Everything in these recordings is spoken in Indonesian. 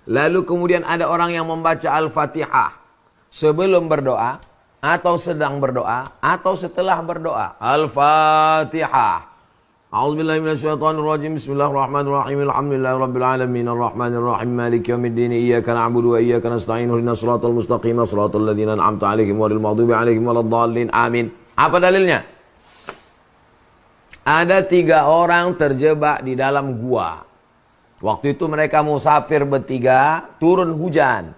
Lalu kemudian ada orang yang membaca Al-Fatihah sebelum berdoa, atau sedang berdoa, atau setelah berdoa. Al-Fatihah. A'udzubillahi minasyaitonirrajim. Bismillahirrahmanirrahim. Alhamdulillahirabbil alamin arrahmanir rahim maliki yaumiddin iyyaka na'budu wa iyyaka nasta'in ihdinas siratal mustaqim siratal ladzina an'amta 'alaihim ghairil maghdubi 'alaihim waladdallin. Amin. Apa dalilnya? Ada 3 orang terjebak di dalam gua. Waktu itu mereka musafir bertiga, turun hujan.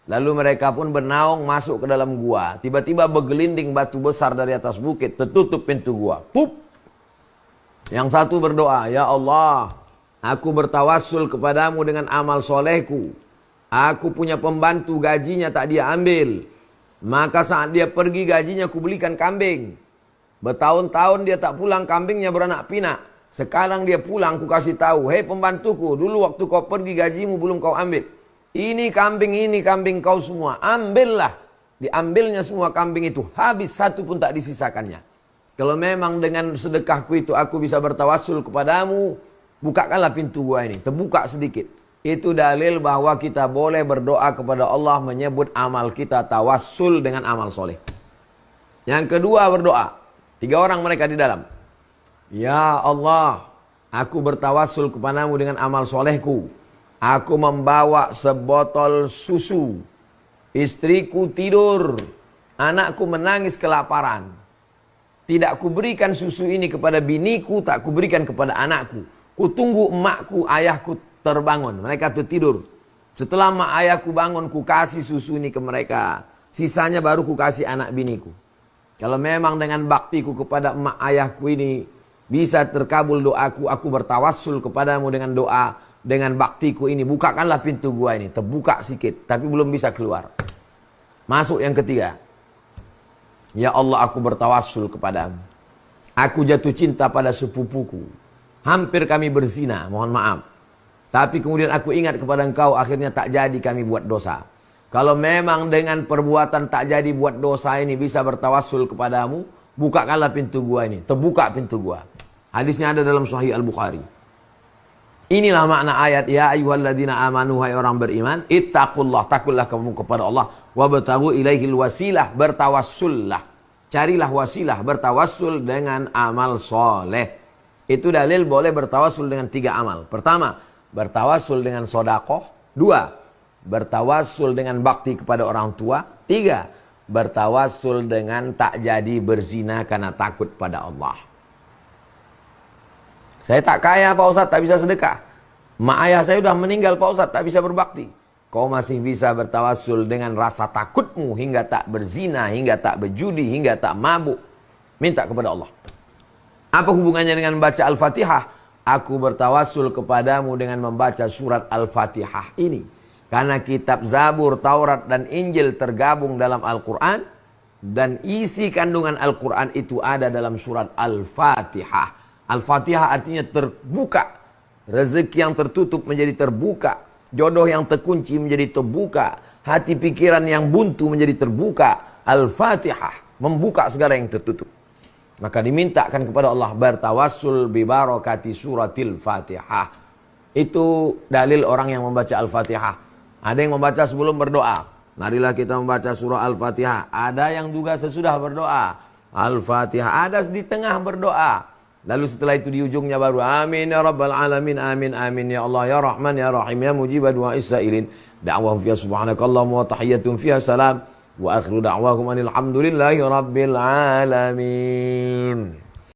Lalu mereka pun bernaung masuk ke dalam gua. Tiba-tiba bergelinding batu besar dari atas bukit, tertutup pintu gua. Pup! Yang satu berdoa, "Ya Allah, aku bertawassul kepadamu dengan amal solehku. Aku punya pembantu, gajinya tak dia ambil. Maka saat dia pergi gajinya aku belikan kambing. Bertahun-tahun dia tak pulang, kambingnya beranak pinak. Sekarang dia pulang, ku kasih tahu, hei pembantuku, dulu waktu kau pergi gajimu belum kau ambil. Ini kambing kau semua, ambillah." Diambilnya semua kambing itu, habis satu pun tak disisakannya. Kalau memang dengan sedekahku itu aku bisa bertawassul kepadamu, bukakanlah pintu gua ini, terbuka sedikit. Itu dalil bahwa kita boleh berdoa kepada Allah menyebut amal kita tawassul dengan amal soleh. Yang kedua berdoa, 3 orang mereka di dalam. "Ya Allah, aku bertawassul kepadamu dengan amal solehku. Aku membawa sebotol susu. Istriku tidur, anakku menangis kelaparan. Tidak kuberikan susu ini kepada biniku, tak kuberikan kepada anakku. Kutunggu emakku, ayahku terbangun." Mereka tertidur. Setelah emak ayahku bangun, ku kasih susu ini ke mereka. Sisanya baru ku kasih anak biniku. Kalau memang dengan baktiku kepada emak ayahku ini bisa terkabul doaku, aku bertawassul kepadamu dengan doa, dengan baktiku ini, bukakanlah pintu gua ini. Terbuka sikit, tapi belum bisa keluar. Masuk yang ketiga. "Ya Allah, aku bertawassul kepadamu. Aku jatuh cinta pada sepupuku. Hampir kami berzina, mohon maaf. Tapi kemudian aku ingat kepada engkau, akhirnya tak jadi kami buat dosa. Kalau memang dengan perbuatan tak jadi buat dosa ini bisa bertawassul kepadamu, bukakanlah pintu gua ini." Terbuka pintu gua. Hadisnya ada dalam Sahih Al-Bukhari. Inilah makna ayat, "Ya ayyuhalladzina amanu," hai orang beriman, "ittaqullah," takutlah kamu kepada Allah, "wabtaghu ilaihil wasilah," bertawassullah. Carilah wasilah, bertawassul dengan amal soleh. Itu dalil boleh bertawassul dengan 3 amal. Pertama, bertawassul dengan sodakoh. 2, bertawassul dengan bakti kepada orang tua. 3, bertawassul dengan tak jadi berzina karena takut pada Allah. Saya tak kaya Pak Ustadz, tak bisa sedekah. Mak ayah saya sudah meninggal Pak Ustadz, tak bisa berbakti. Kau masih bisa bertawassul dengan rasa takutmu hingga tak berzina, hingga tak berjudi, hingga tak mabuk. Minta kepada Allah. Apa hubungannya dengan membaca Al-Fatihah? Aku bertawassul kepadamu dengan membaca surat Al-Fatihah ini. Karena kitab Zabur, Taurat, dan Injil tergabung dalam Al-Quran. Dan isi kandungan Al-Quran itu ada dalam surat Al-Fatihah. Al-Fatihah artinya terbuka. Rezeki yang tertutup menjadi terbuka. Jodoh yang terkunci menjadi terbuka. Hati pikiran yang buntu menjadi terbuka. Al-Fatihah membuka segala yang tertutup. Maka dimintakan kepada Allah bertawassul bi barakati suratil Fatihah. Itu dalil orang yang membaca Al-Fatihah. Ada yang membaca sebelum berdoa. Marilah kita membaca surah Al-Fatihah. Ada yang juga sesudah berdoa. Al-Fatihah. Ada di tengah berdoa. Lalu setelah itu di ujungnya baru amin ya rabbal alamin, amin amin ya Allah ya Rahman ya Rahim ya mujibad du'a'is sa'ilin. Da'wahum fiha subhanakallahumma wa tahiyyatun fiha salam wa akhiru da'wahum anil hamdulillahi rabbil alamin.